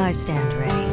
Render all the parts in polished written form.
I stand ready.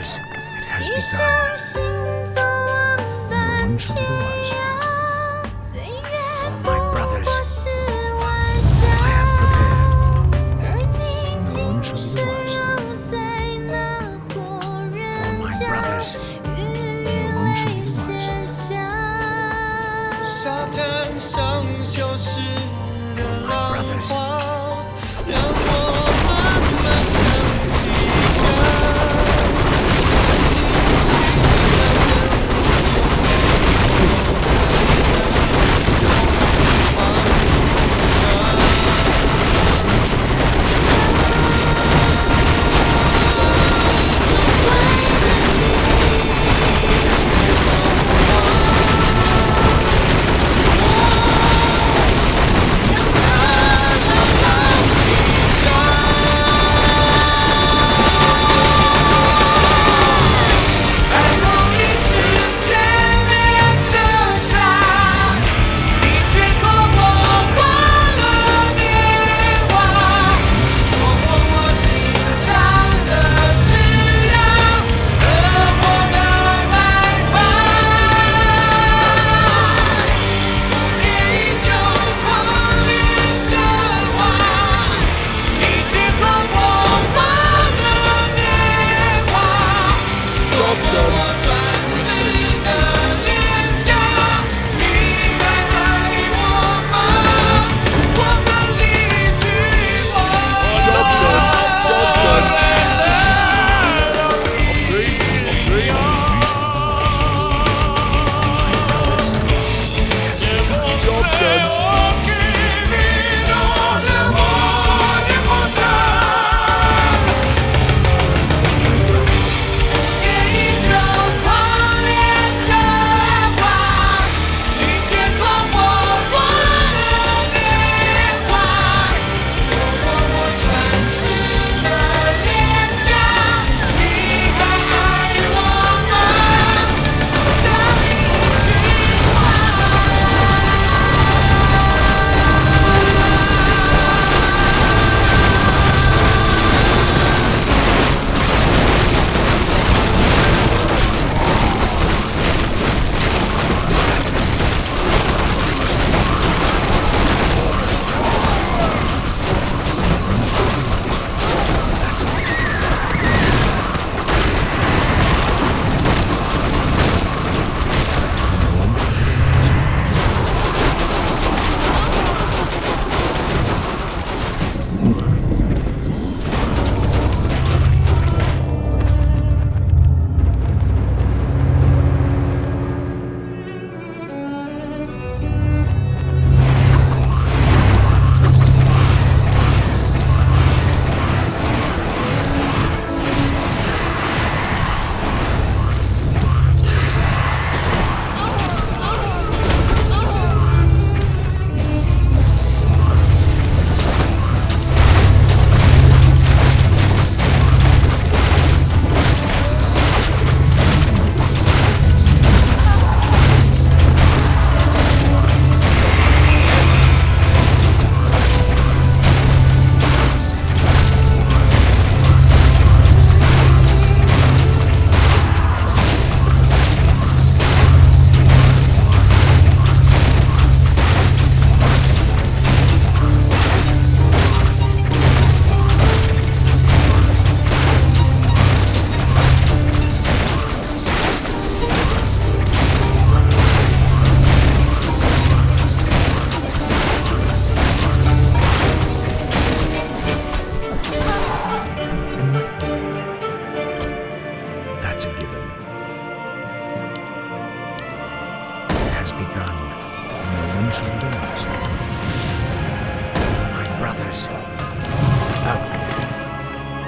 It has begun. No one shall be the wiser. For my brothers, I am prepared. No one shall be the wiser. For my brothers, no one shall be the wiser. 沙滩上消失的浪花，让我慢慢想起家。 啦啦啦。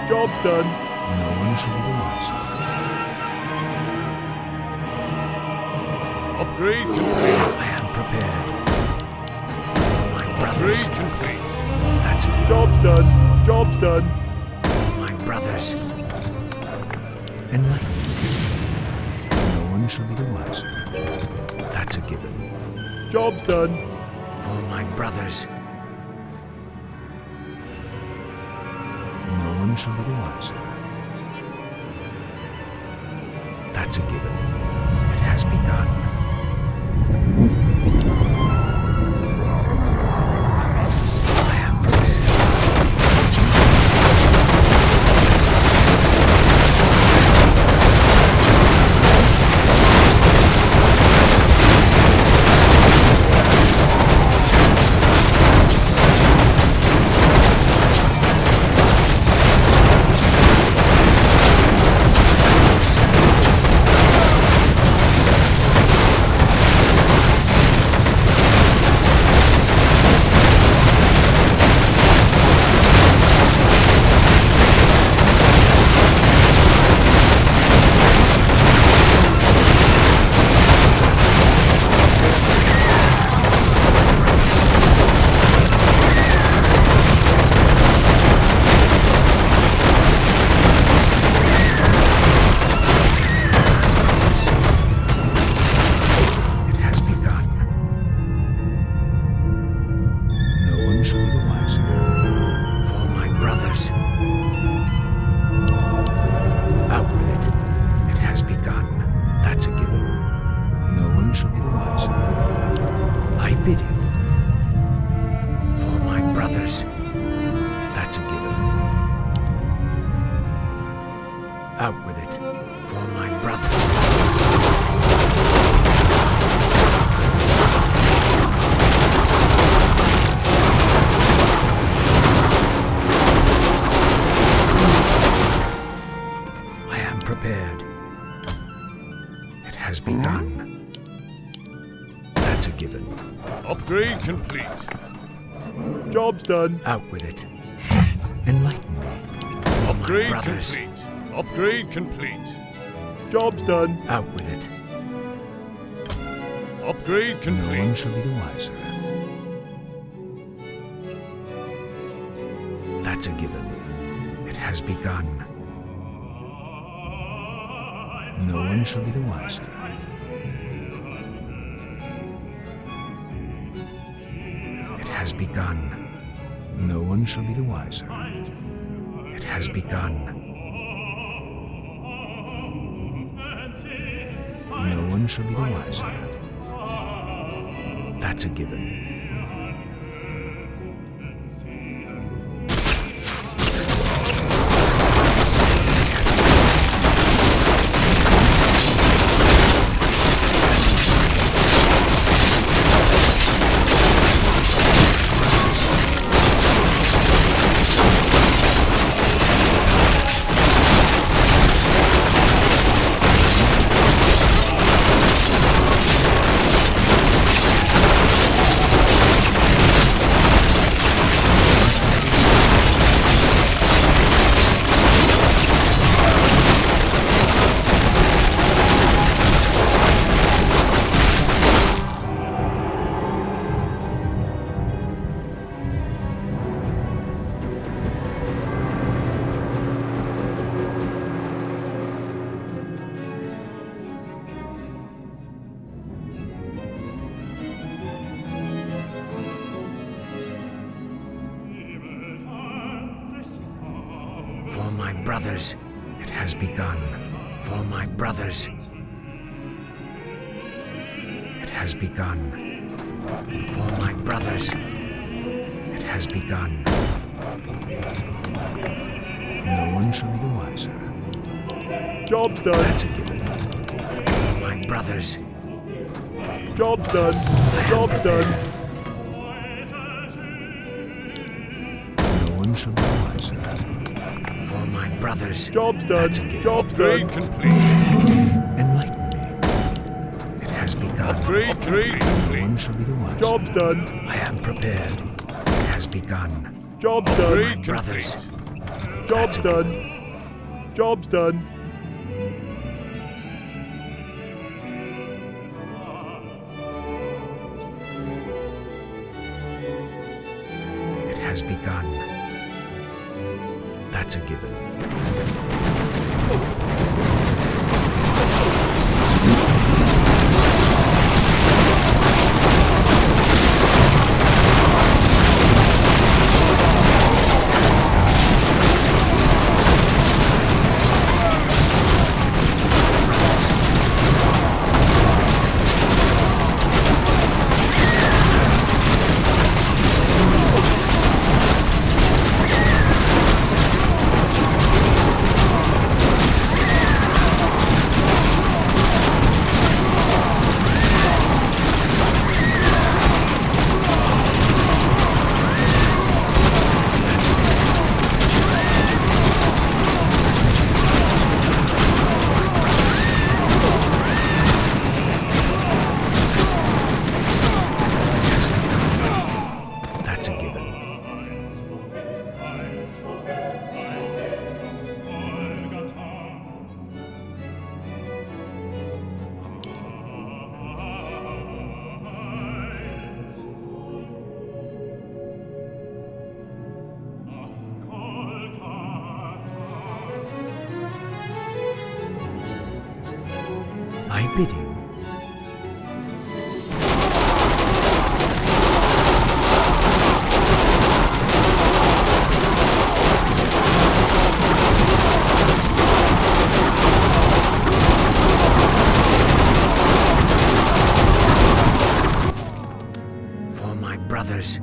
Job's done. No one shall be the wiser. Upgrade complete. I am prepared. For my brothers. Upgrade complete. That's a given. Job's done. Job's done. For my brothers. Enlighten me. No one shall be the wiser. That's a given. Job's done. For my brothers. No one shall be the wiser. That's a given. It has begun. I am prepared. Out with it, for my brothers. I am prepared. It has begun. That's a given. Upgrade complete. Job's done. Out with it. Enlighten me. Upgrade my brothers. complete. Upgrade complete. Job's done. Out with it. Upgrade No complete. one shall be the wiser. That's a given. It has begun. No one shall be the wiser. It has begun. No one shall be the wiser. It has begun. No one shall be the wiser. That's a given. For my brothers, it has begun. For my brothers, it has begun. For my brothers, it has begun. No one shall be the wiser. Job's done. That's a given. For my brothers, Job's done. Job's done. no one shall be the wiser. For my brothers, Job's done. that's a given. Job's done. Complete. Enlighten me. It has begun. Upgrade No complete. one shall be the wiser. Job's done. I am prepared. It has begun. Job's My done. brothers, Job's done. Job's done. It has begun. That's a given. I bid him. For my brothers,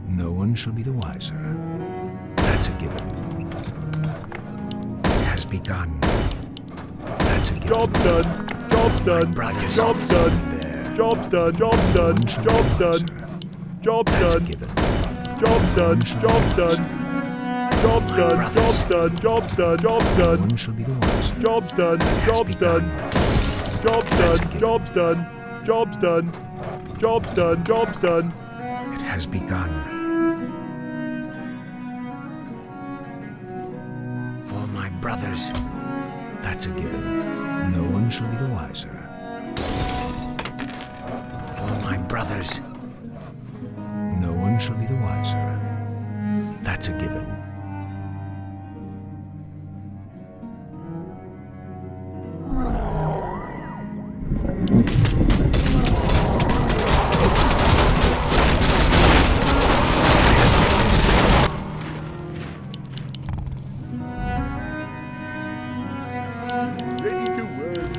no one shall be the wiser. That's a given. It has begun. That's a given. Job's done. Job's done. Brothers, Job's done. there. Job's done. Job's done. Job's done. Job's That's a done. given. Job's done. Job's done. Job's done. Job's done. Job's done. Job's No done. one shall be the wiser. Job's done. Job's done. Job's done. Job's done. Job's done. Job's done. Job's done. It has begun. For my brothers, that's a given. No one shall be the wiser. For my brothers, no one shall be the wiser. That's a given. Ready to work.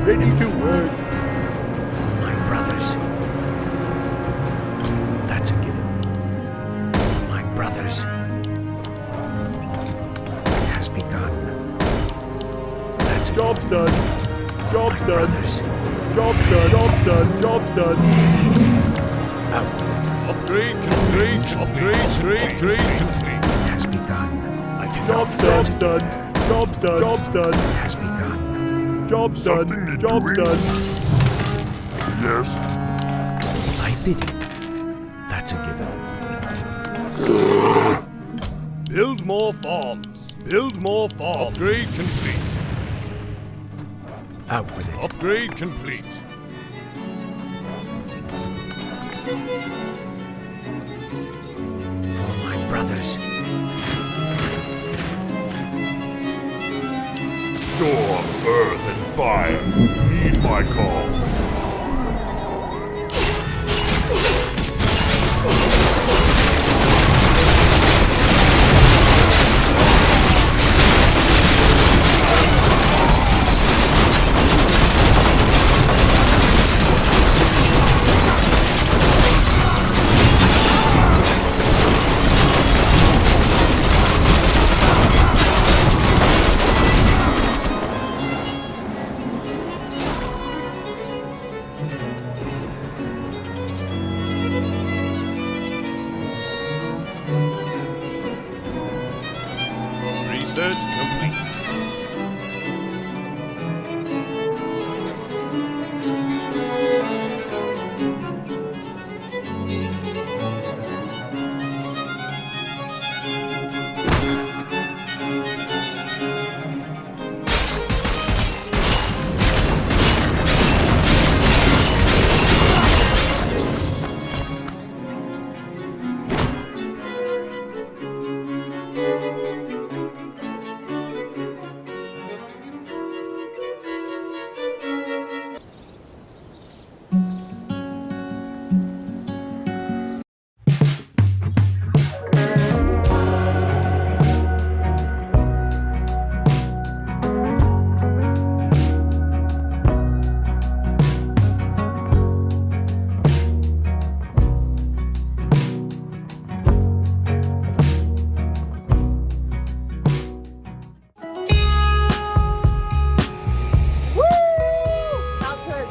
Ready to work. For my brothers, that's a given. For my brothers, it has begun. That's a Job's given. done. Job's My done. brothers, Job's done. Job's done. Job's done. out with it. Upgrade complete. Upgrade complete. It has begun. I cannot Job's set it done. there. Job's done. Job's done. It has begun. Job's done. Job's done. Yes. I bid him. That's a given. Build more farms. Build more farms. Upgrade complete. Out with it. Upgrade complete. For my brothers, Storm, earth, and fire. Heed my call. Research complete.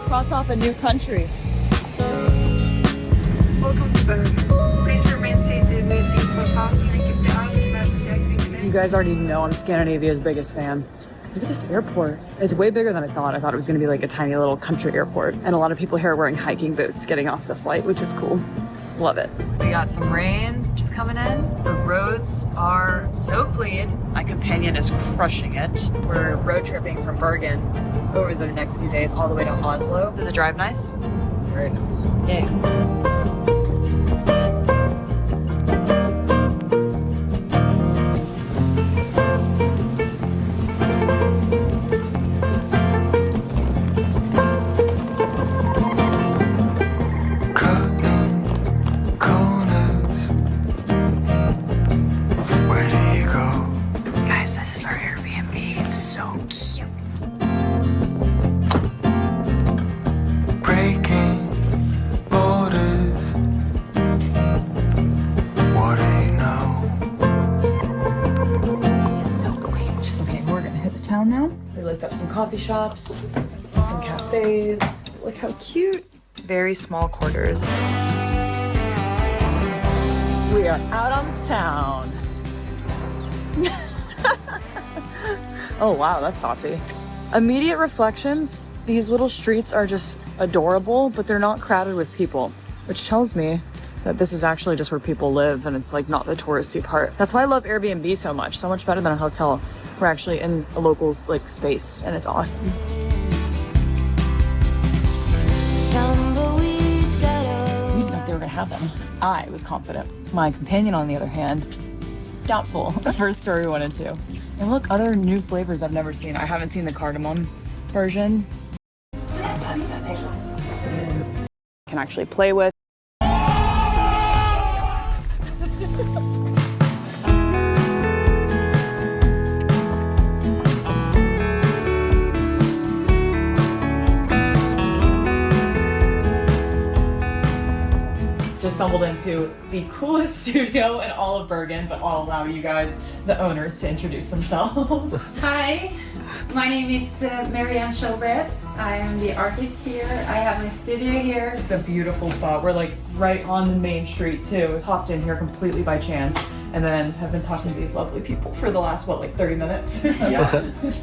Cross off a new country. Welcome to Bergen. Please remain seated with your seatbelt fastened and keep the eye on the emergency exit. You guys already know I'm Scandinavia's biggest fan. Look at this airport. It's way bigger than I thought. I thought it was going to be like a tiny little country airport. And a lot of people here are wearing hiking boots getting off the flight, which is cool. Love it. We got some rain just coming in. The roads are so clean. My companion is crushing it. We're road tripping from Bergen over the next few days all the way to Oslo. Does it drive nice? Very nice. Yay. Now. We looked up some coffee shops, some cafes. Look how cute. Very small quarters. We are out on town. Oh wow, that's saucy. Immediate reflections. These little streets are just adorable, but they're not crowded with people, which tells me that this is actually just where people live and it's like not the touristy part. That's why I love Airbnb so much better than a hotel. We're actually in a local's like space and it's awesome. We didn't think they were gonna happen. I was confident. My companion, on the other hand, doubtful. The first story we went into. And look, other new flavors I've never seen. I haven't seen the cardamom version. Can actually play with. Just stumbled into the coolest studio in all of Bergen, but I'll allow you guys, the owners, to introduce themselves. Hi, my name is Marianne Showbread. I am the artist here. I have my studio here. It's a beautiful spot. We're like right on the main street too. Hopped in here completely by chance and then have been talking to these lovely people for the last, what, like 30 minutes? Yeah,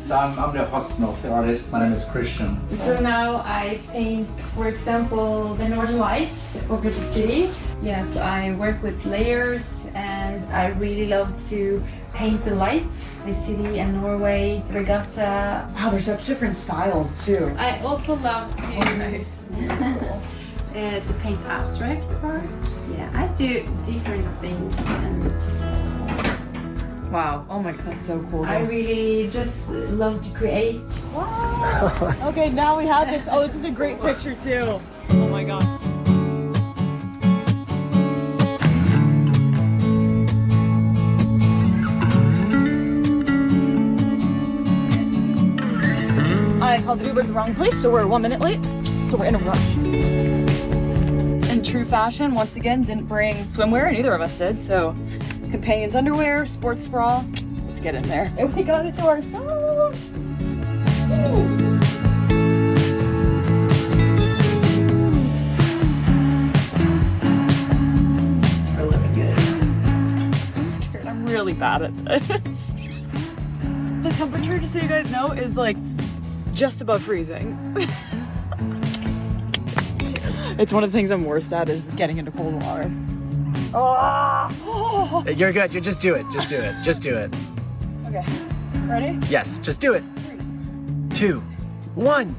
so I'm the husband of the artist. My name is Christian. So now I paint, for example, the Northern Lights over the city. Yes, I work with layers and I really love to paint the lights, the city and Norway, regatta. Wow, there's such different styles too. I also love to, Nice. to paint abstract art. Yeah, I do different things and Wow, oh my god, that's so cool. I really just love to create. Wow. Okay, now we have this. Oh, this is a great picture too. Oh my god. I called the Uber at the wrong place, so we're 1 minute late. So we're in a rush. In true fashion, once again, didn't bring swimwear, neither of us did, so companion's underwear, sports bra. Let's get in there. And we got it to ourselves. Woo. We're living good. I'm so scared. I'm really bad at this. temperature, just so you guys know, is like just above freezing. It's one of the things I'm worst at is getting into cold water. Oh! You're good. You just do it. Just do it. Just do it. Okay. Ready? Yes, just do it. 2, 1.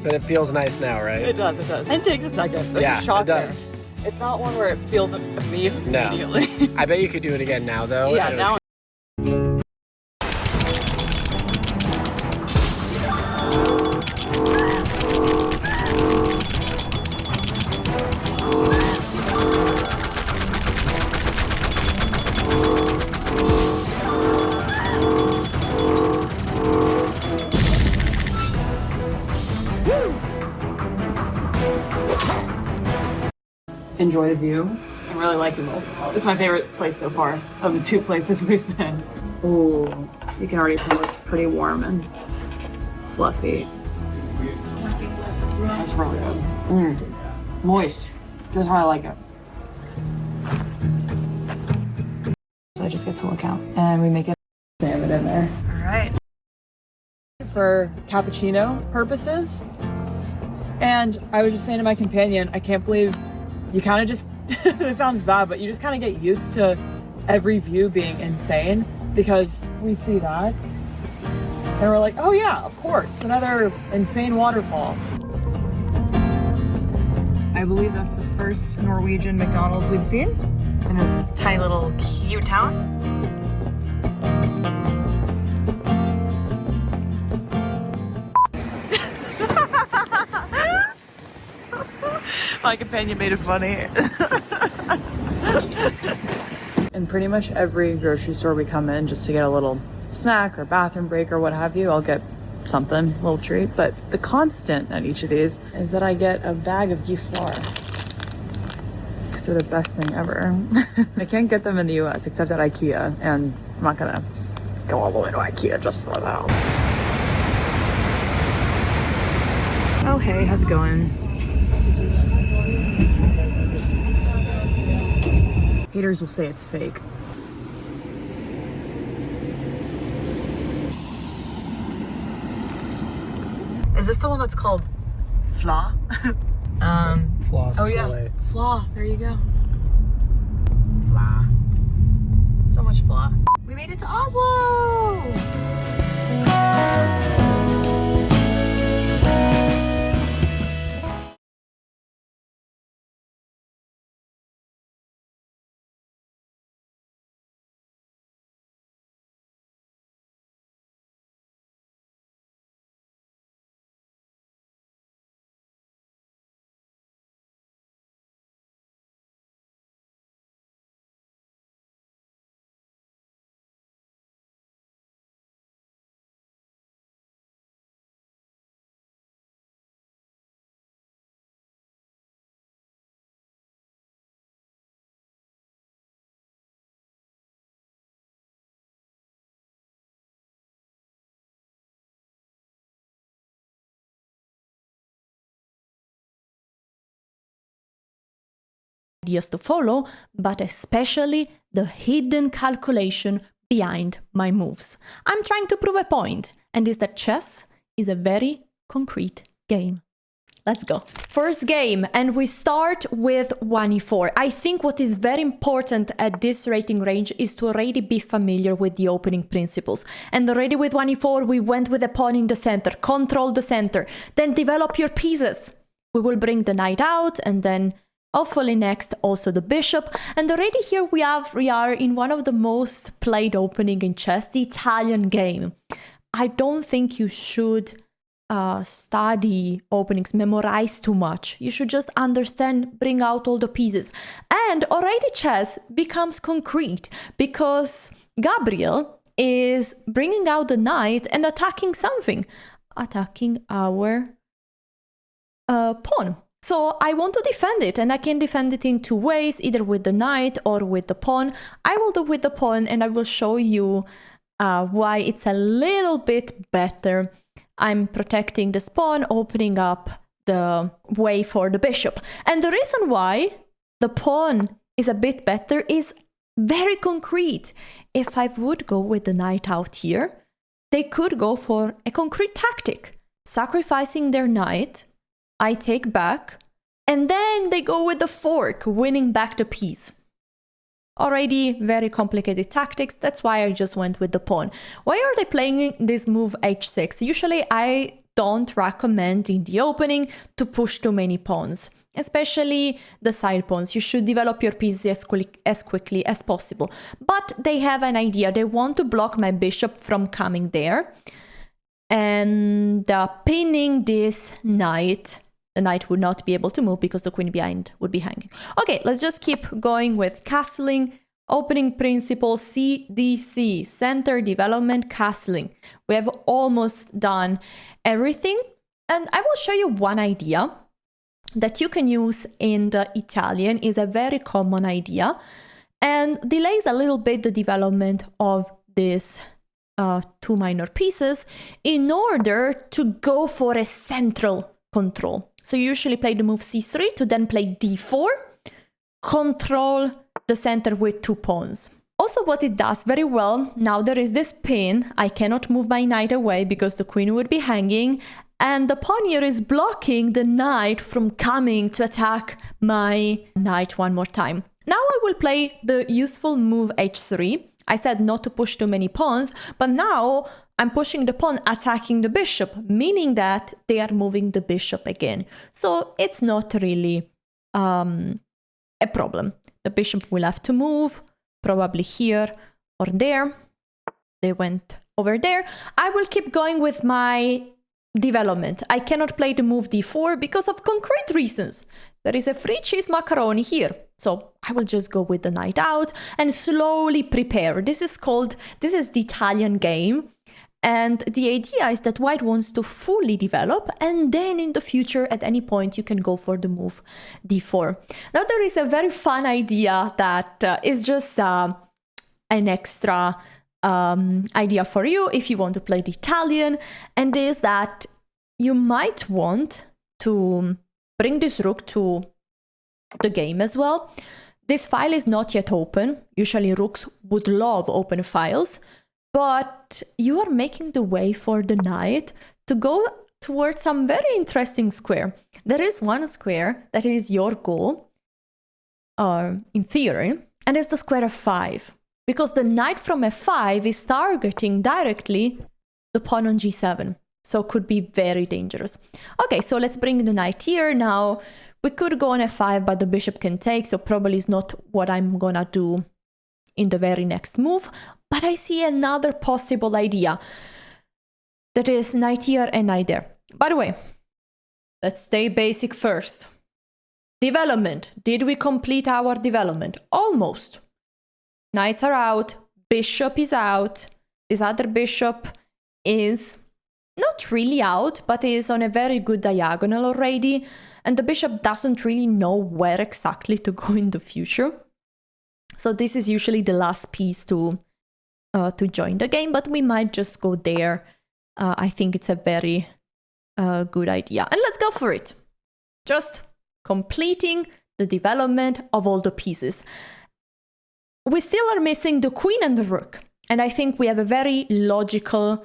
But it feels nice now, right? It does, it does. And it takes a second. There's Yeah, a shock it does. there. It's not one where it feels amazing No. immediately. I bet you could do it again now, though. Yeah, and it now. Enjoy the view. I'm really liking this. This is my favorite place so far of the 2 places we've been. Ooh, you can already tell it's pretty warm and fluffy. That's really good. Moist. That's how I like it. So I just get to look out and we make it salmon in there. All right. For cappuccino purposes. And I was just saying to my companion, I can't believe you kind of just, it sounds bad, but you just kind of get used to every view being insane because we see that and we're like, oh yeah, of course, another insane waterfall. I believe that's the first Norwegian McDonald's we've seen in this tiny little cute town. My companion made it funny. In pretty much every grocery store we come in just to get a little snack or bathroom break or what have you, I'll get something, a little treat. But the constant at each of these is that I get a bag of ghee flour. Because they're the best thing ever. I can't get them in the US except at IKEA, and I'm not gonna go all the way to IKEA just for that. Oh hey, how's it going? Haters will say it's fake. Is this the one that's called Fla? Floss. Oh yeah, Fla. There you go. Fla. So much Fla. We made it to Oslo! Ideas to follow, but especially the hidden calculation behind my moves. I'm trying to prove a point, and is that chess is a very concrete game. Let's go. First game, and we start with 1e4. I think what is very important at this rating range is to already be familiar with the opening principles. And already with 1e4, we went with a pawn in the center, control the center, then develop your pieces. We will bring the knight out, and then hopefully next also the bishop. And already here we are in one of the most played opening in chess, the Italian game. I don't think you should study openings, memorize too much. You should just understand, bring out all the pieces. And already chess becomes concrete because Gabriel is bringing out the knight and attacking something, attacking our pawn. So I want to defend it, and I can defend it in 2 ways, either with the knight or with the pawn. I will do with the pawn, and I will show you why it's a little bit better. I'm protecting this pawn, opening up the way for the bishop. And the reason why the pawn is a bit better, is very concrete. If I would go with the knight out here, they could go for a concrete tactic, sacrificing their knight, I take back, and then they go with the fork, winning back the piece. Already very complicated tactics, that's why I just went with the pawn. Why are they playing this move h6? Usually I don't recommend in the opening to push too many pawns, especially the side pawns. You should develop your pieces as quickly as possible. But they have an idea, they want to block my bishop from coming there. And pinning this knight, the knight would not be able to move because the queen behind would be hanging. Okay, let's just keep going with castling. Opening principle, CDC, center development, castling. We have almost done everything. And I will show you one idea that you can use in the Italian. Is a very common idea and delays a little bit the development of these two minor pieces in order to go for a central control. So you usually play the move c3 to then play d4, control the center with two pawns. Also what it does very well, now there is this pin, I cannot move my knight away because the queen would be hanging, and the pawn here is blocking the knight from coming to attack my knight one more time. Now I will play the useful move h3. I said not to push too many pawns, but now I'm pushing the pawn, attacking the bishop, meaning that they are moving the bishop again. So it's not really a problem. The bishop will have to move, probably here or there. They went over there. I will keep going with my development. I cannot play the move d4 because of concrete reasons. There is a free cheese macaroni here. So I will just go with the knight out and slowly prepare. This is the Italian game. And the idea is that white wants to fully develop, and then in the future, at any point, you can go for the move d4. Now there is a very fun idea that is just an extra idea for you if you want to play the Italian, and is that you might want to bring this rook to the game as well. This file is not yet open. Usually rooks would love open files, but you are making the way for the knight to go towards some very interesting square. There is one square that is your goal, in theory, and it's the square f5, because the knight from f5 is targeting directly the pawn on g7, so could be very dangerous. Okay, so let's bring the knight here. Now, we could go on f5, but the bishop can take, so probably is not what I'm gonna do in the very next move. But I see another possible idea. That is knight here and knight there. By the way, let's stay basic first. Development. Did we complete our development? Almost. Knights are out. Bishop is out. This other bishop is not really out, but is on a very good diagonal already. And the bishop doesn't really know where exactly to go in the future. So this is usually the last piece to join the game, but we might just go there. I think it's a very good idea. And let's go for it. Just completing the development of all the pieces. We still are missing the queen and the rook. And I think we have a very logical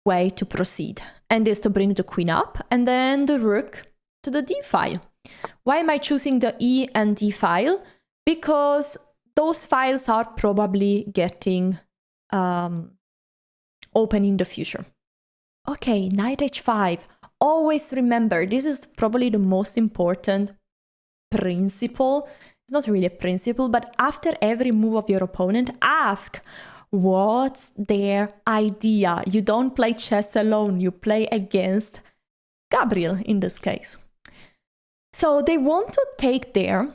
way to proceed. And is to bring the queen up and then the rook to the d file. Why am I choosing the e and d file? Because those files are probably getting open in the future. Okay, knight h5. Always remember, this is probably the most important principle. It's not really a principle, but after every move of your opponent, ask what's their idea. You don't play chess alone, you play against Gabriel in this case. So they want to take there,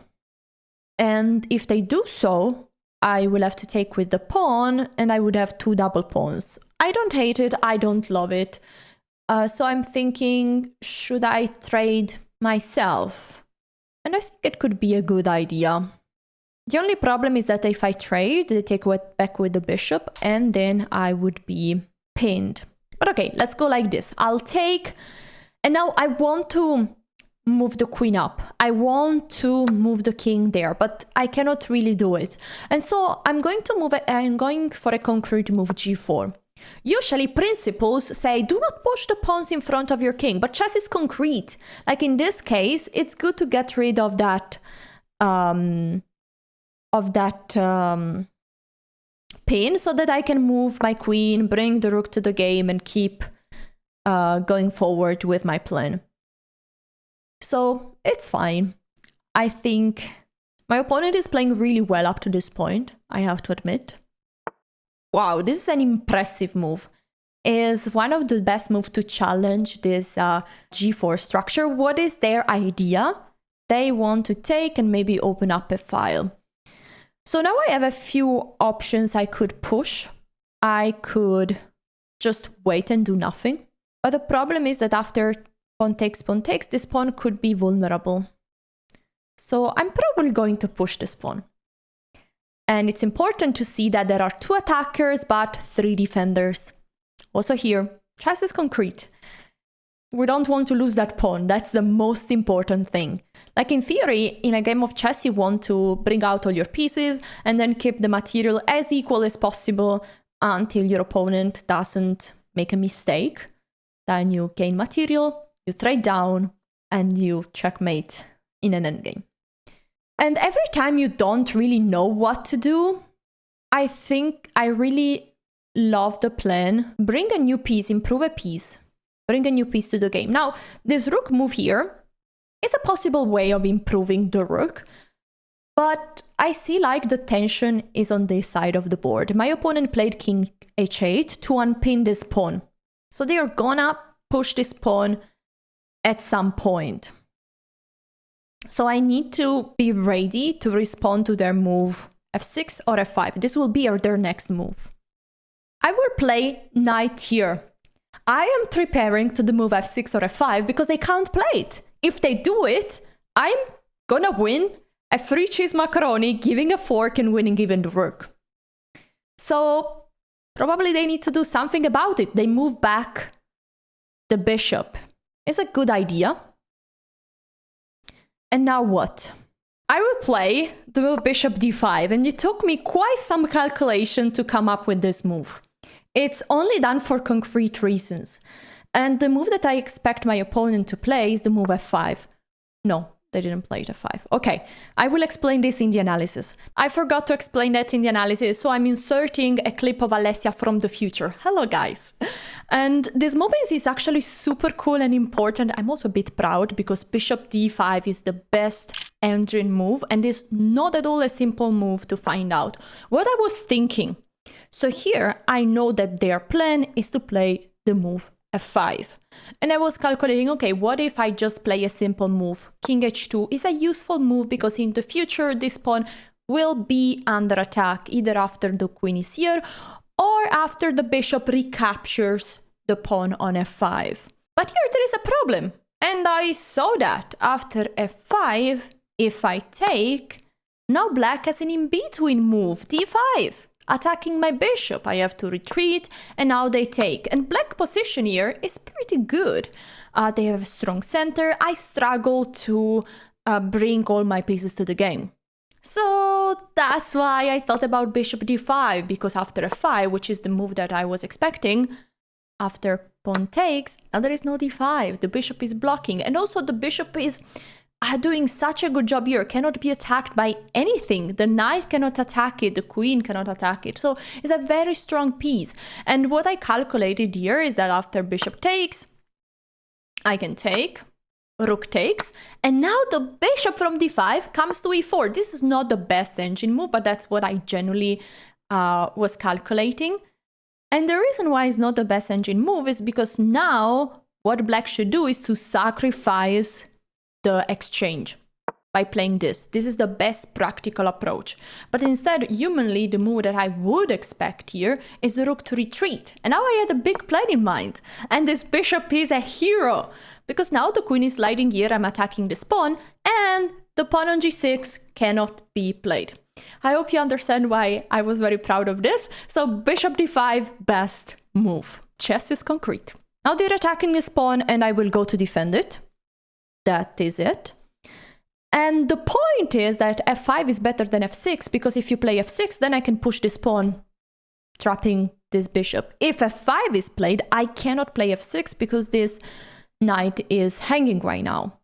and if they do so, I will have to take with the pawn, and I would have two double pawns. I don't hate it, I don't love it. So I'm thinking, should I trade myself? And I think it could be a good idea. The only problem is that if I trade, they take back with the bishop, and then I would be pinned. But okay, let's go like this. I'll take, and now I want to move the queen up. I want to move the king there, but I cannot really do it. And so I'm going for a concrete move, g4. Usually principles say do not push the pawns in front of your king, but chess is concrete. Like in this case, it's good to get rid of that pin so that I can move my queen, bring the rook to the game, and keep going forward with my plan. So it's fine. I think my opponent is playing really well up to this point, I have to admit. Wow, this is an impressive move. Is one of the best moves to challenge this g4 structure. What is their idea? They want to take and maybe open up a file. So now I have a few options I could push. I could just wait and do nothing. But the problem is that after pawn takes, this pawn could be vulnerable. So I'm probably going to push this pawn. And it's important to see that there are 2 attackers, but 3 defenders. Also here, chess is concrete. We don't want to lose that pawn. That's the most important thing. Like in theory, in a game of chess, you want to bring out all your pieces and then keep the material as equal as possible until your opponent doesn't make a mistake. Then you gain material, you trade down, and you checkmate in an endgame. And every time you don't really know what to do, I think I really love the plan. Bring a new piece, improve a piece. Bring a new piece to the game. Now, this rook move here is a possible way of improving the rook. But I see like the tension is on this side of the board. My opponent played king h8 to unpin this pawn. So they are gonna push this pawn at some point. So I need to be ready to respond to their move f6 or f5. This will be their next move. I will play knight here. I am preparing to the move f6 or f5 because they can't play it. If they do it, I'm gonna win a free cheese macaroni, giving a fork and winning even the rook. So probably they need to do something about it. They move back the bishop. It's a good idea. And now what? I will play the move bishop d5, and it took me quite some calculation to come up with this move. It's only done for concrete reasons. And the move that I expect my opponent to play is the move f5. No, they didn't play it f5. Okay, I will explain this in the analysis. I forgot to explain that in the analysis, so I'm inserting a clip of Alessia from the future. Hello, guys. And this movement is actually super cool and important. I'm also a bit proud because bishop d5 is the best engine move and is not at all a simple move to find out. What I was thinking. So here I know that their plan is to play the move f5. And I was calculating, okay, what if I just play a simple move? King h2 is a useful move because in the future this pawn will be under attack either after the queen is here or after the bishop recaptures the pawn on f5. But here there is a problem. And I saw that after f5, if I take, now black has an in-between move, d5. Attacking my bishop, I have to retreat, and now they take. And black position here is pretty good. They have a strong center. I struggle to bring all my pieces to the game. So that's why I thought about bishop d5, because after f5, which is the move that I was expecting, after pawn takes, now there is no d5. The bishop is blocking, and also the bishop is doing such a good job here, cannot be attacked by anything. The knight cannot attack it, the queen cannot attack it. So it's a very strong piece. And what I calculated here is that after bishop takes, I can take, rook takes, and now the bishop from d5 comes to e4. This is not the best engine move, but that's what I generally was calculating. And the reason why it's not the best engine move is because now what black should do is to sacrifice the exchange by playing this. This is the best practical approach. But instead, humanly, the move that I would expect here is the rook to retreat. And now I had a big plan in mind. And this bishop is a hero. Because now the queen is sliding here, I'm attacking this pawn, and the pawn on g6 cannot be played. I hope you understand why I was very proud of this. So bishop d5, best move. Chess is concrete. Now they're attacking this pawn, and I will go to defend it. that is it. And the point is that f5 is better than f6, because if you play f6, then I can push this pawn, trapping this bishop. If f5 is played, I cannot play f6 because this knight is hanging right now.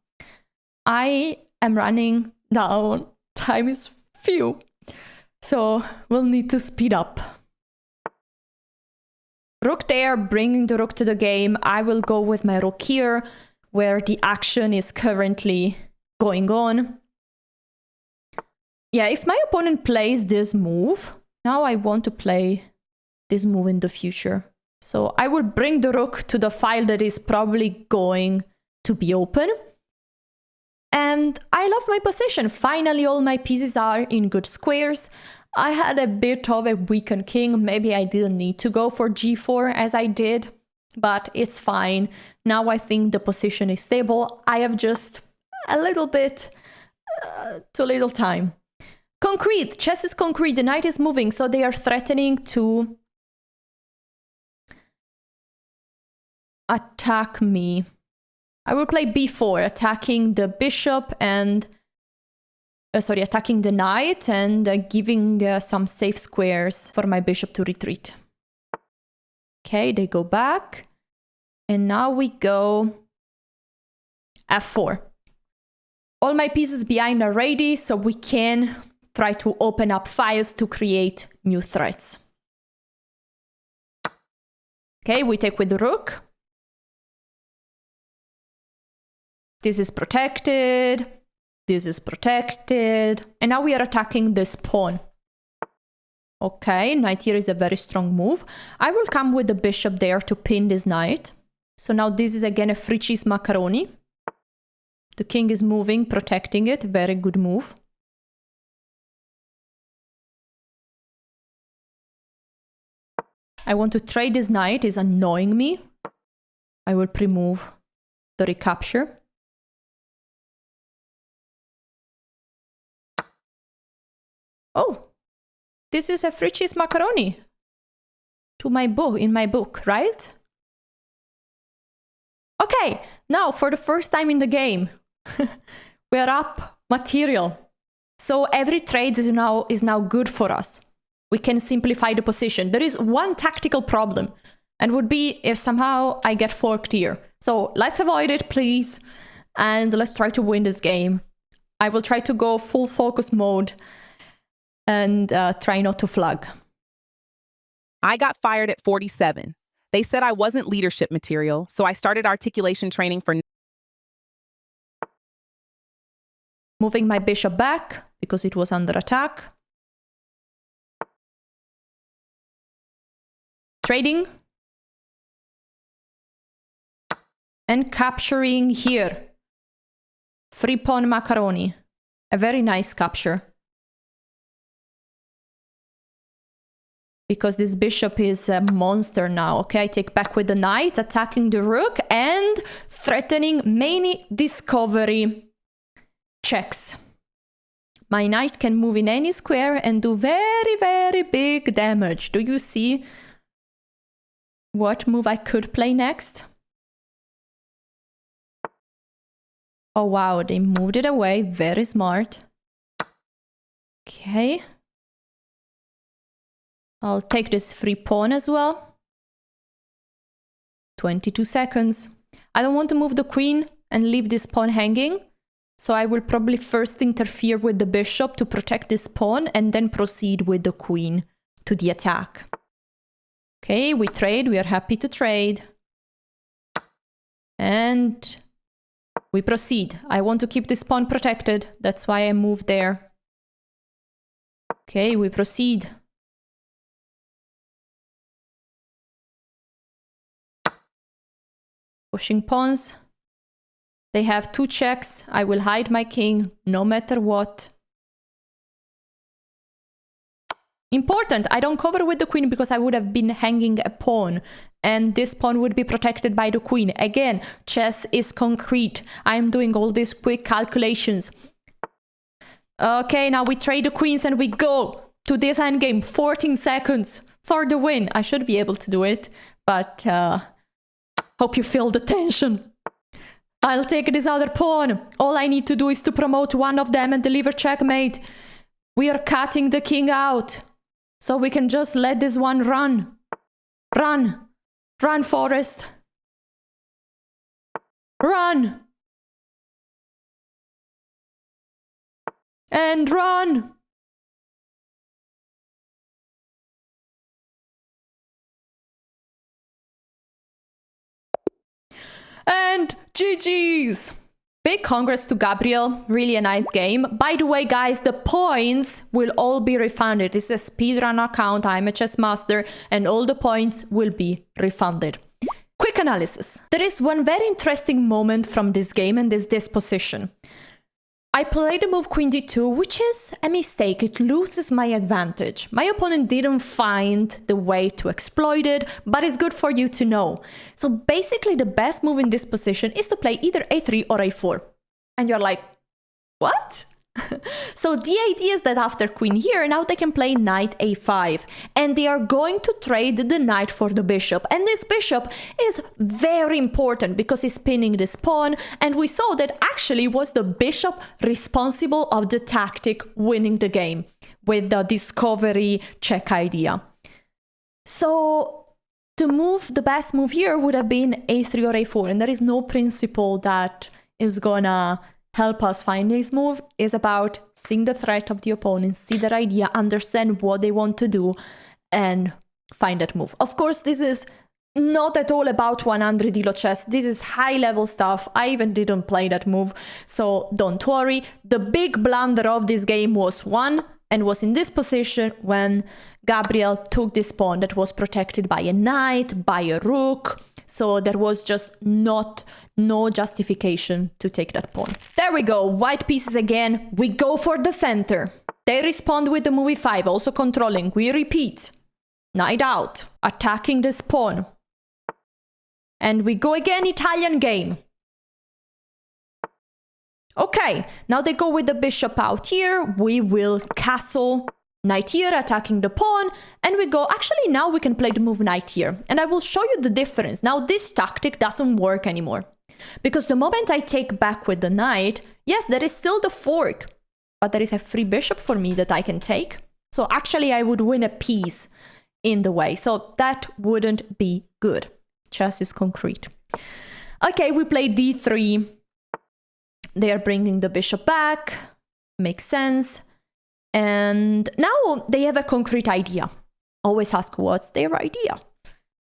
I am running down. Time is few. So we'll need to speed up. Rook there, bringing the rook to the game. I will go with my rook here, where the action is currently going on. Yeah, if my opponent plays this move, now I want to play this move in the future. So I will bring the rook to the file that is probably going to be open. And I love my position. Finally, all my pieces are in good squares. I had a bit of a weakened king. Maybe I didn't need to go for g4 as I did, but it's fine. Now I think the position is stable. I have just a little bit too little time. Concrete. Chess is concrete. The knight is moving, so they are threatening to attack me. I will play b4, attacking the bishop and attacking the knight and giving some safe squares for my bishop to retreat. Okay, they go back. And now we go f4. All my pieces behind are ready, so we can try to open up files to create new threats. Okay, we take with the rook. This is protected. This is protected. And now we are attacking this pawn. Okay, knight here is a very strong move. I will come with the bishop there to pin this knight. So now this is again a free cheese macaroni. The king is moving, protecting it. Very good move. I want to trade this knight. It's annoying me. I will pre-move the recapture. Oh, this is a free cheese macaroni to my book, in my book, right? Okay, now for the first time in the game, we are up material. So every trade is now good for us. We can simplify the position. There is one tactical problem, and would be if somehow I get forked here. So let's avoid it, please, and let's try to win this game. I will try to go full focus mode and try not to flag. I got fired at 47. They said I wasn't leadership material, so I started articulation training for... Moving my bishop back because it was under attack. Trading. And capturing here. Free pawn macaroni. A very nice capture. Because this bishop is a monster now. Okay, I take back with the knight, attacking the rook and threatening many discovery checks. My knight can move in any square and do very, very big damage. Do you see what move I could play next? Oh wow, they moved it away. Very smart. Okay. I'll take this free pawn as well. 22 seconds. I don't want to move the queen and leave this pawn hanging. So I will probably first interfere with the bishop to protect this pawn and then proceed with the queen to the attack. Okay, we trade. We are happy to trade. And we proceed. I want to keep this pawn protected. That's why I moved there. Okay, we proceed. Pushing pawns. They have two checks. I will hide my king no matter what. Important, I don't cover with the queen because I would have been hanging a pawn and this pawn would be protected by the queen. Again, chess is concrete. I'm doing all these quick calculations. Okay, now we trade the queens and we go to this endgame. 14 seconds for the win. I should be able to do it, but hope you feel the tension. I'll take this other pawn. All I need to do is to promote one of them and deliver checkmate. We are cutting the king out. So we can just let this one run. Run. Run, Forest. Run. And run. And GG's! Big congrats to Gabriel, really a nice game. By the way, guys, the points will all be refunded. This is a speedrun account, I'm a chess master, and all the points will be refunded. Quick analysis. There is one very interesting moment from this game and this disposition. I played the move queen d2, which is a mistake. It loses my advantage. My opponent didn't find the way to exploit it, but it's good for you to know. So basically the best move in this position is to play either a3 or a4. And you're like, what? So the idea is that after queen here, now they can play knight a5. And they are going to trade the knight for the bishop. And this bishop is very important because he's pinning this pawn. And we saw that actually was the bishop responsible of the tactic winning the game with the discovery check idea. So the best move here would have been a3 or a4. And there is no principle that is gonna help us find this move. Is about seeing the threat of the opponent, see their idea, understand what they want to do, and find that move. Of course, this is not at all about 100 elo chess. This is high level stuff. I even didn't play that move, so don't worry. The big blunder of this game was one, and was in this position when Gabriel took this pawn that was protected by a knight, by a rook. So there was just no justification to take that pawn. There we go, white pieces again. We go for the center. They respond with the move e5, also controlling. We repeat. Knight out, attacking this pawn. And we go again, Italian game. Okay, now they go with the bishop out here. We will castle. Knight here, attacking the pawn, and we go, actually now we can play the move knight here, and I will show you the difference. Now this tactic doesn't work anymore, because the moment I take back with the knight, yes, there is still the fork, but there is a free bishop for me that I can take, so actually I would win a piece in the way, so that wouldn't be good. Chess is concrete. Okay, we play d3. They are bringing the bishop back, makes sense. And now they have a concrete idea. Always ask what's their idea.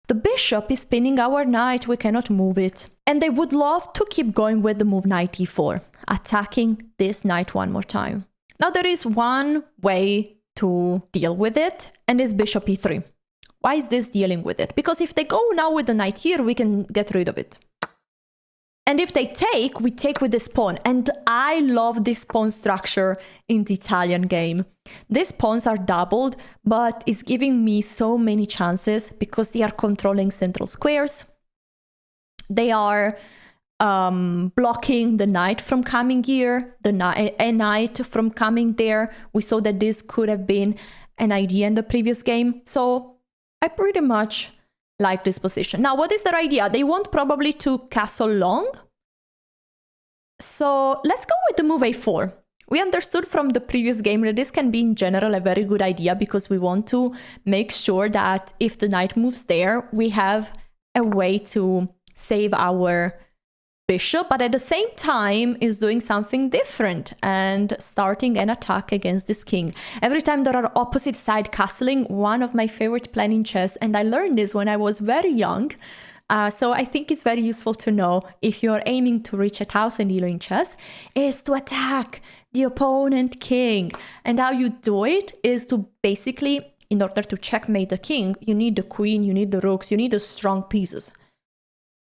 The bishop is pinning our knight, we cannot move it. And they would love to keep going with the move knight e4, attacking this knight one more time. Now there is one way to deal with it, and it's bishop e3. Why is this dealing with it? Because if they go now with the knight here, we can get rid of it. And if they take, we take with this pawn. And I love this pawn structure in the Italian game. These pawns are doubled, but it's giving me so many chances because they are controlling central squares. They are blocking the knight from coming here, a knight from coming there. We saw that this could have been an idea in the previous game. So I pretty much like this position. Now, what is their idea? They want probably to castle long. So let's go with the move a4. We understood from the previous game that this can be in general a very good idea because we want to make sure that if the knight moves there, we have a way to save our bishop, but at the same time is doing something different and starting an attack against this king. Every time there are opposite side castling, one of my favorite plan in chess, and I learned this when I was very young, so I think it's very useful to know if you're aiming to reach 1000 elo in chess, is to attack the opponent king. And how you do it is to basically, in order to checkmate the king, you need the queen, you need the rooks, you need the strong pieces.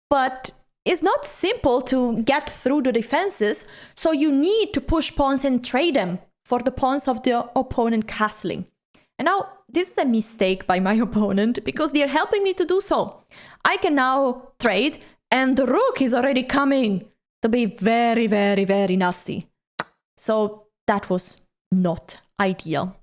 But it's not simple to get through the defenses, so you need to push pawns and trade them for the pawns of the opponent castling. And now, this is a mistake by my opponent, because they are helping me to do so. I can now trade, and the rook is already coming to be very, very, very nasty. So that was not ideal.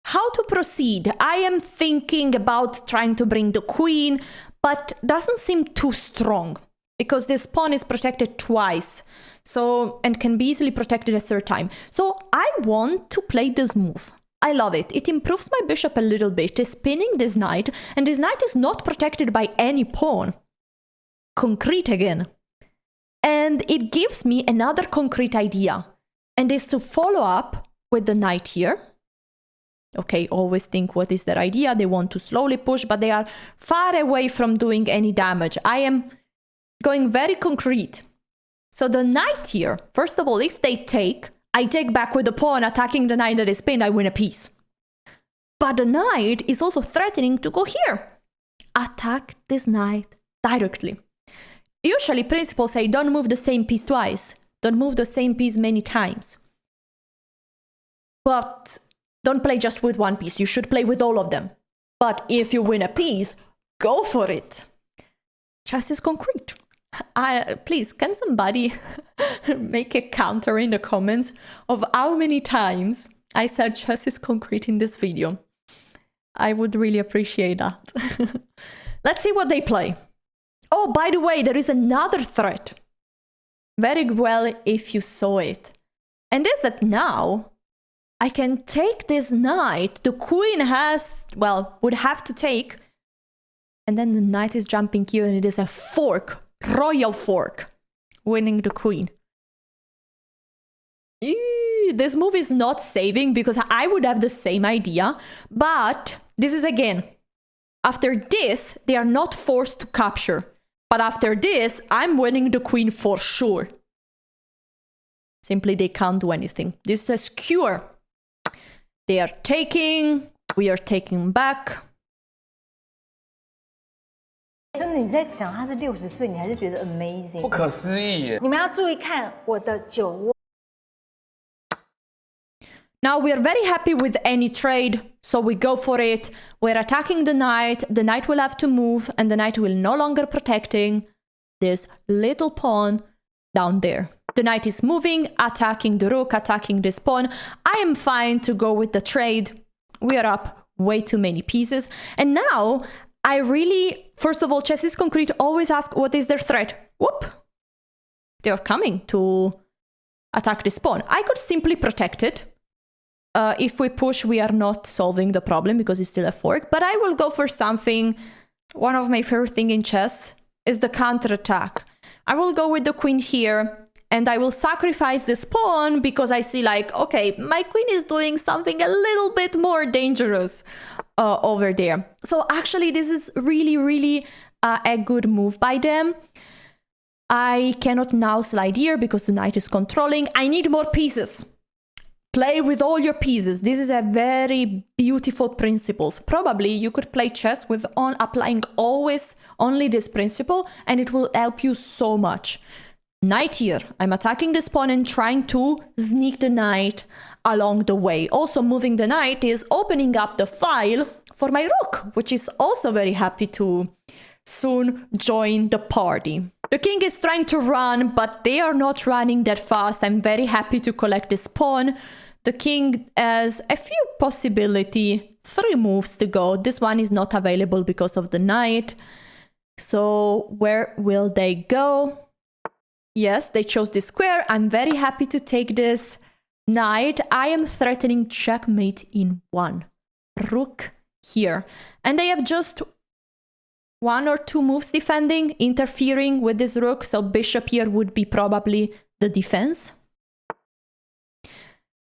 How to proceed? I am thinking about trying to bring the queen, but doesn't seem too strong. because this pawn is protected twice, so, and can be easily protected a third time. So I want to play this move. I love it. It improves my bishop a little bit. It's spinning this knight, and this knight is not protected by any pawn. Concrete again. And it gives me another concrete idea, and is to follow up with the knight here. Okay, always think what is their idea. They want to slowly push, but they are far away from doing any damage. I am going very concrete. So the knight here, first of all, if they take, I take back with the pawn, attacking the knight that is pinned, I win a piece. But the knight is also threatening to go here. Attack this knight directly. Usually principles say don't move the same piece twice. Don't move the same piece many times. But don't play just with one piece. You should play with all of them. But if you win a piece, go for it. Chess is concrete. Please, can somebody make a counter in the comments of how many times I said chess is concrete in this video? I would really appreciate that. Let's see what they play. Oh, by the way, there is another threat. Very well if you saw it. And is that now I can take this knight. The queen has, well, would have to take. And then the knight is jumping here and it is a fork. Royal fork. Winning the queen. This move is not saving because I would have the same idea. But this is again. After this, they are not forced to capture. But after this, I'm winning the queen for sure. Simply they can't do anything. This is a skewer. They are taking. We are taking back. 真的，你在想他是60岁，你还是觉得 amazing， 不可思议。你们要注意看我的酒窝。 Now we are very happy with any trade, so we go for it. We're attacking the knight will have to move, and the knight will no longer protecting this little pawn down there. The knight is moving, attacking the rook, attacking this pawn. I am fine to go with the trade. We are up way too many pieces. And now, I really, first of all, chess is concrete, always ask what is their threat. Whoop! They are coming to attack this pawn. I could simply protect it. If we push, we are not solving the problem because it's still a fork. But I will go for something. One of my favorite things in chess is the counterattack. I will go with the queen here. And I will sacrifice this pawn because I see like, okay, my queen is doing something a little bit more dangerous over there. So actually, this is really, really a good move by them. I cannot now slide here because the knight is controlling. I need more pieces. Play with all your pieces. This is a very beautiful principles. Probably you could play chess with applying always only this principle and it will help you so much. Knight here. I'm attacking this pawn and trying to sneak the knight along the way. Also moving the knight is opening up the file for my rook, which is also very happy to soon join the party. The king is trying to run, but they are not running that fast. I'm very happy to collect this pawn. The king has a few possibilities, 3 moves to go. This one is not available because of the knight. So where will they go? Yes, they chose this square. I'm very happy to take this knight. I am threatening checkmate in 1. Rook here. And they have just 1 or 2 moves defending, interfering with this rook. So bishop here would be probably the defense.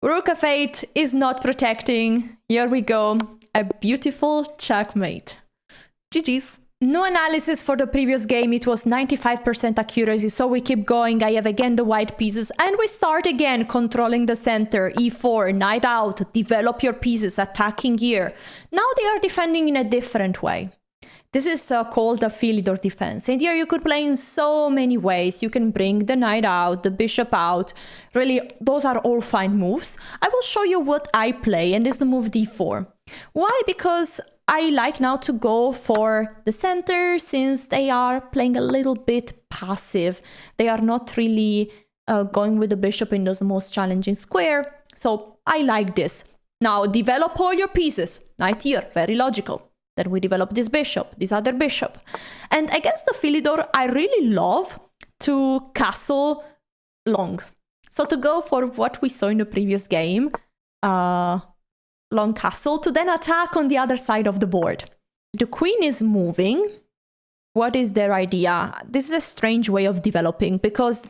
Rook f8 is not protecting. Here we go. A beautiful checkmate. GG's. No analysis for the previous game, it was 95% accuracy, so we keep going. I have again the white pieces, and we start again controlling the center. e4, knight out, develop your pieces, attacking here. Now they are defending in a different way. This is called a Philidor defense, and here you could play in so many ways. You can bring the knight out, the bishop out. Really, those are all fine moves. I will show you what I play, and this is the move d4. Why? Because I like now to go for the center since they are playing a little bit passive. They are not really going with the bishop in those most challenging square. So I like this. Now develop all your pieces. Knight here, very logical. Then we develop this bishop, this other bishop. And against the Philidor, I really love to castle long. So to go for what we saw in the previous game, long castle, to then attack on the other side of the board. The queen is moving. What is their idea? This is a strange way of developing because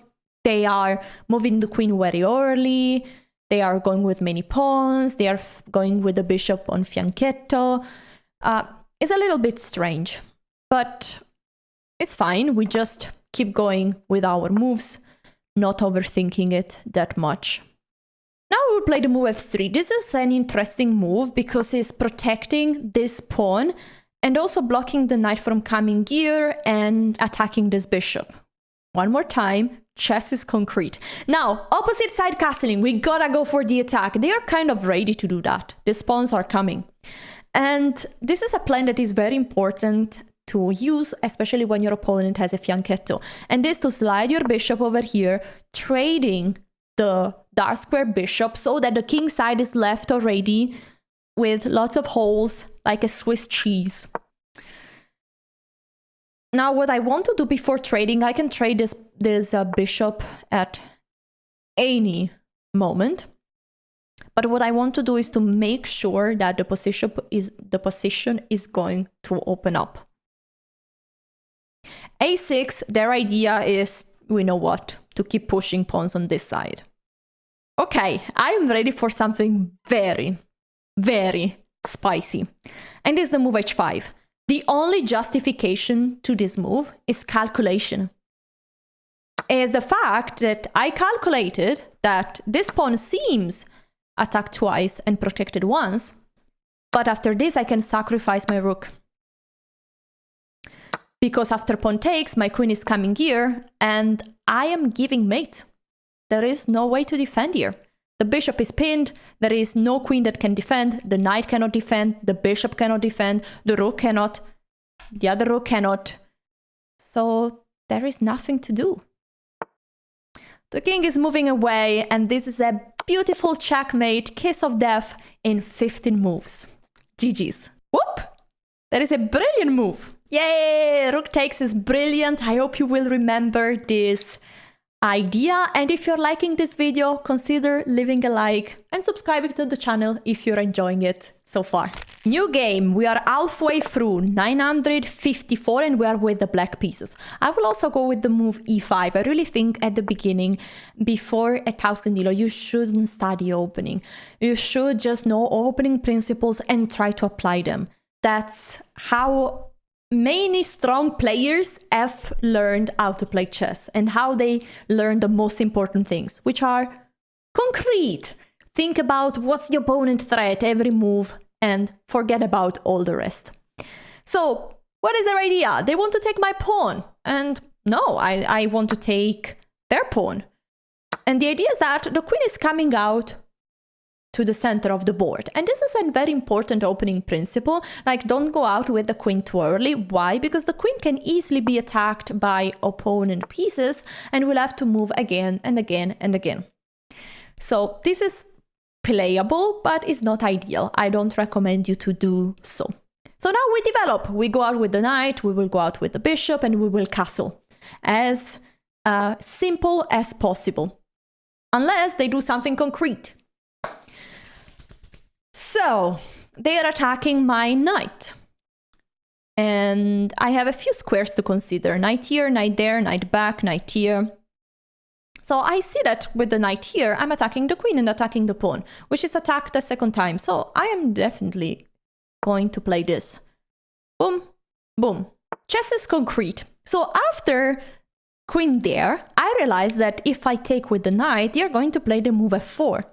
they are moving the queen very early. They are going with many pawns. They are going with the bishop on fianchetto. It's a little bit strange, but it's fine. We just keep going with our moves, not overthinking it that much. Now we'll play the move f3. This is an interesting move because it's protecting this pawn and also blocking the knight from coming here and attacking this bishop. One more time, chess is concrete. Now, opposite side castling, we gotta go for the attack. They are kind of ready to do that. The pawns are coming. And this is a plan that is very important to use, especially when your opponent has a fianchetto. And is to slide your bishop over here, trading the dark square bishop so that the king side is left already with lots of holes like a Swiss cheese. Now what I want to do before trading, I can trade this bishop at any moment. But what I want to do is to make sure that the position is going to open up. A6, their idea is, we know what, to keep pushing pawns on this side. Okay, I'm ready for something very, very spicy. And it's the move h5. The only justification to this move is calculation. Is the fact that I calculated that this pawn seems attacked twice and protected once, but after this I can sacrifice my rook. Because after pawn takes, my queen is coming here, and I am giving mate. There is no way to defend here. The bishop is pinned, there is no queen that can defend, the knight cannot defend, the bishop cannot defend, the rook cannot, the other rook cannot. So there is nothing to do. The king is moving away, and this is a beautiful checkmate, kiss of death in 15 moves. GG's. Whoop! That is a brilliant move. Yay! Rook takes is brilliant. I hope you will remember this idea. And if you're liking this video, consider leaving a like and subscribing to the channel if you're enjoying it so far. New game. We are halfway through 954 and we are with the black pieces. I will also go with the move e5. I really think at the beginning, before 1000 elo, you shouldn't study opening. You should just know opening principles and try to apply them. That's how many strong players have learned how to play chess and how they learn the most important things, which are concrete. Think about what's the opponent threat every move and forget about all the rest. So what is their idea? They want to take my pawn, and no, I want to take their pawn. And the idea is that the queen is coming out to the center of the board. And this is a very important opening principle. Like, don't go out with the queen too early. Why? Because the queen can easily be attacked by opponent pieces and will have to move again and again and again. So this is playable, but it's not ideal. I don't recommend you to do so. So now we develop. We go out with the knight, we will go out with the bishop, and we will castle. As simple as possible. Unless they do something concrete. So, they are attacking my knight. And I have a few squares to consider. Knight here, knight there, knight back, knight here. So I see that with the knight here, I'm attacking the queen and attacking the pawn, which is attacked a second time. So I am definitely going to play this. Boom, boom. Chess is concrete. So after queen there, I realize that if I take with the knight, they're going to play the move f4.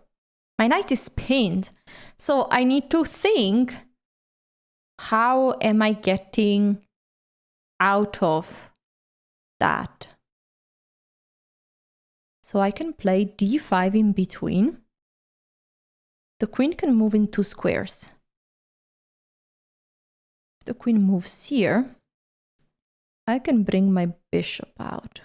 My knight is pinned. So I need to think, how am I getting out of that? So I can play d5 in between. The queen can move in two squares. If the queen moves here, I can bring my bishop out.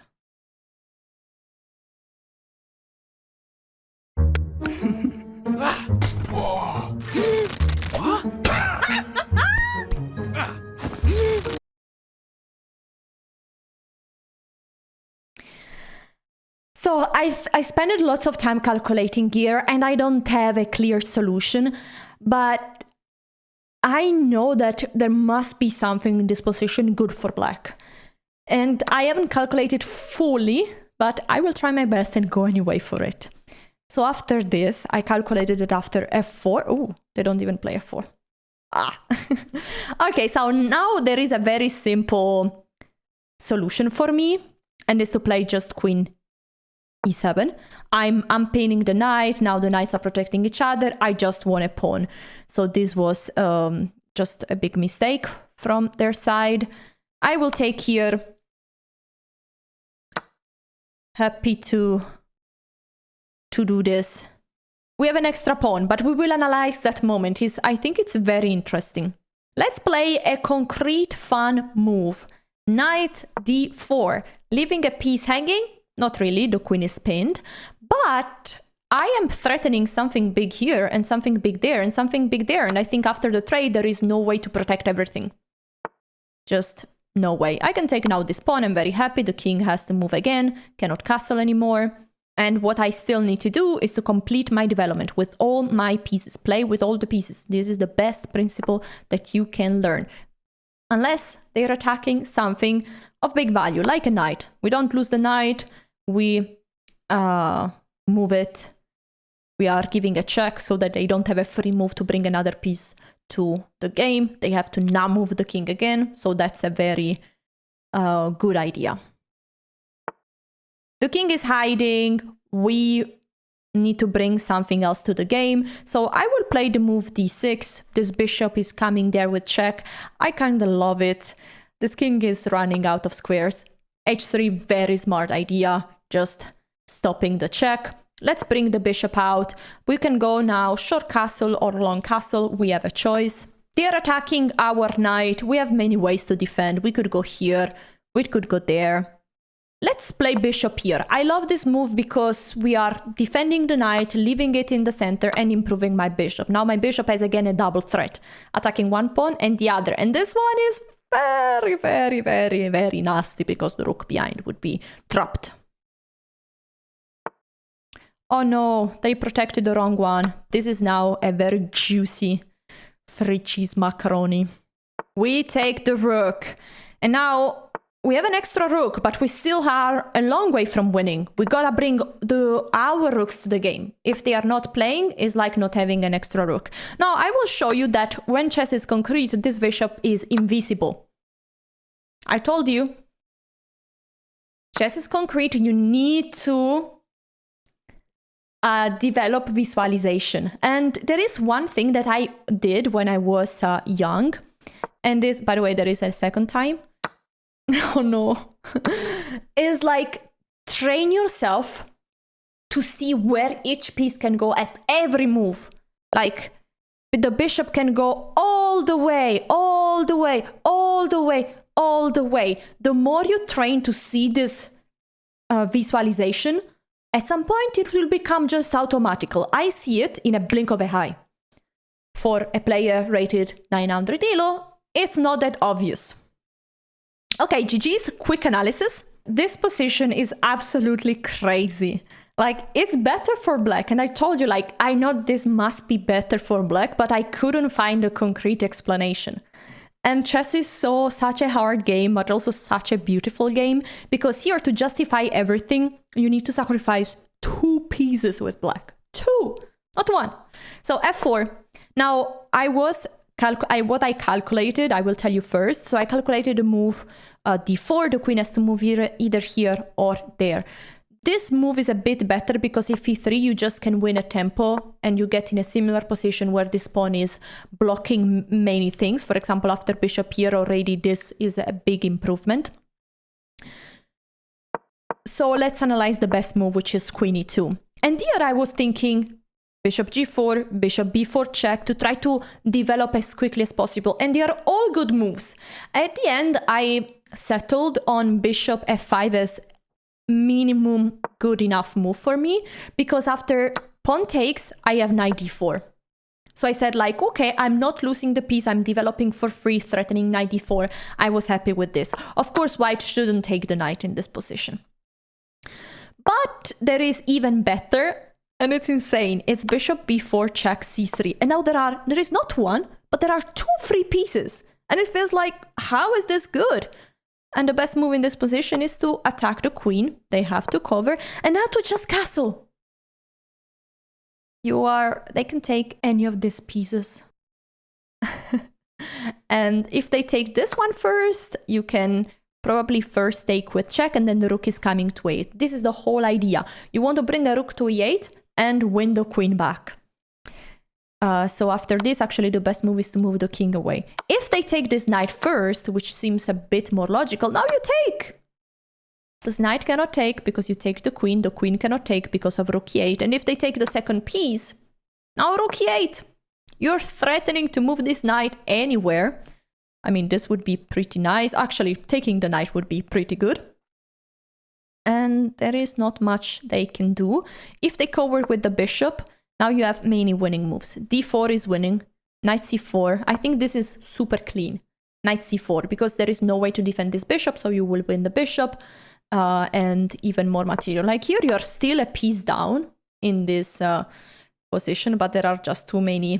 So I spent lots of time calculating here, and I don't have a clear solution, but I know that there must be something in this position good for black. And I haven't calculated fully, but I will try my best and go anyway for it. So after this, I calculated it after f4. Oh, they don't even play f4. Okay, so now there is a very simple solution for me, and is to play just queen e7. I'm pinning the knight. Now the knights are protecting each other. I just won a pawn. So this was just a big mistake from their side. I will take here. Happy to do this. We have an extra pawn, but we will analyze that moment. I think it's very interesting. Let's play a concrete, fun move. Knight d4, leaving a piece hanging. Not really, the queen is pinned. But I am threatening something big here, and something big there, and something big there. And I think after the trade, there is no way to protect everything. Just no way. I can take now this pawn. I'm very happy. The king has to move again. Cannot castle anymore. And what I still need to do is to complete my development with all my pieces. Play with all the pieces. This is the best principle that you can learn. Unless they're attacking something of big value, like a knight. We don't lose the knight. We move it. We are giving a check so that they don't have a free move to bring another piece to the game. They have to now move the king again. So that's a very good idea. The king is hiding. We need to bring something else to the game. So I will play the move d6. This bishop is coming there with check. I kind of love it. This king is running out of squares. h3, very smart idea. Just stopping the check. Let's bring the bishop out. We can go now short castle or long castle. We have a choice. They are attacking our knight. We have many ways to defend. We could go here. We could go there. Let's play bishop here. I love this move because we are defending the knight, leaving it in the center and improving my bishop. Now my bishop has again a double threat, attacking one pawn and the other. And this one is very, very, very, very nasty because the rook behind would be trapped. Oh no, they protected the wrong one. This is now a very juicy 3 cheese macaroni. We take the rook. And now we have an extra rook, but we still are a long way from winning. We gotta bring our rooks to the game. If they are not playing, it's like not having an extra rook. Now, I will show you that when chess is concrete, this bishop is invisible. I told you, chess is concrete. You need to develop visualization. And there is one thing that I did when I was young. And this, by the way, there is a second time. Oh no. Is like train yourself to see where each piece can go at every move. Like the bishop can go all the way, all the way, all the way, all the way. The more you train to see this visualization, at some point it will become just automatical. I see it in a blink of an eye. For a player rated 900 elo, it's not that obvious. Okay, GG's quick analysis. This position is absolutely crazy. Like, it's better for black. And I told you, like, I know this must be better for black, but I couldn't find a concrete explanation. And chess is such a hard game, but also such a beautiful game. Because here, to justify everything, you need to sacrifice 2 pieces with black. 2, not 1. So f4. Now, what I calculated, I will tell you first. So I calculated the move d4. The queen has to move either here or there. This move is a bit better because if e3, you just can win a tempo and you get in a similar position where this pawn is blocking many things. For example, after bishop here already, this is a big improvement. So let's analyze the best move, which is queen e2. And here I was thinking bishop g4, bishop b4 check to try to develop as quickly as possible. And they are all good moves. At the end, I settled on bishop f5 as minimum good enough move for me, because after pawn takes, I have knight d4. So I said like, okay, I'm not losing the piece, I'm developing for free, threatening knight d4. I was happy with this. Of course, white shouldn't take the knight in this position. But there is even better, and it's insane. It's bishop b4 check c3. And now there is not one, but there are 2 free pieces. And it feels like, how is this good? And the best move in this position is to attack the queen. They have to cover. And now to just castle. They can take any of these pieces. And if they take this one first, you can probably first take with check, and then the rook is coming to 8. This is the whole idea. You want to bring a rook to e8 and win the queen back. So after this, actually the best move is to move the king away. If they take this knight first, which seems a bit more logical, now you take! This knight cannot take because you take the queen cannot take because of rook e8, and if they take the second piece, now rook e8! You're threatening to move this knight anywhere. I mean, this would be pretty nice. Actually, taking the knight would be pretty good. And there is not much they can do. If they cover with the bishop, now you have many winning moves. d4 is winning. Knight c4. I think this is super clean. Knight c4, because there is no way to defend this bishop, so you will win the bishop. And even more material. Like here, you're still a piece down in this position, but there are just too many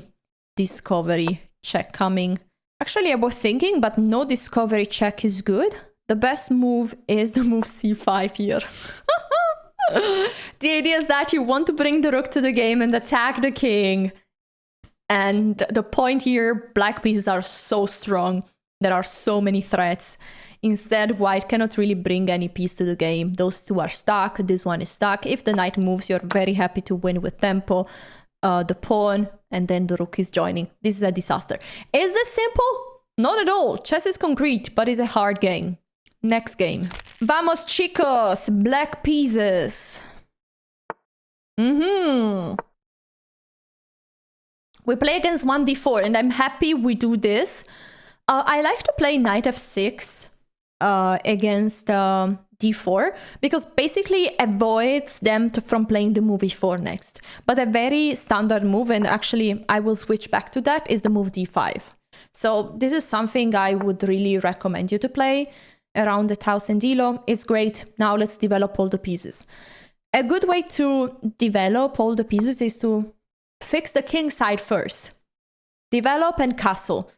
discovery check coming. Actually, I was thinking, but no discovery check is good. The best move is the move c5 here. The idea is that you want to bring the rook to the game and attack the king. And the point here, black pieces are so strong. There are so many threats. Instead, white cannot really bring any piece to the game. Those two are stuck. This one is stuck. If the knight moves, you're very happy to win with tempo. The pawn, and then the rook is joining. This is a disaster. Is this simple? Not at all. Chess is concrete, but it's a hard game. Next game. Vamos, chicos. Black pieces. We play against 1d4, and I'm happy we do this. I like to play knight f6 against d4, because basically avoids them from playing the move e4 next. But a very standard move, and actually I will switch back to that, is the move d5. So this is something I would really recommend you to play around the 1000 elo. It's great. Now let's develop all the pieces. A good way to develop all the pieces is to fix the king side first. Develop and castle.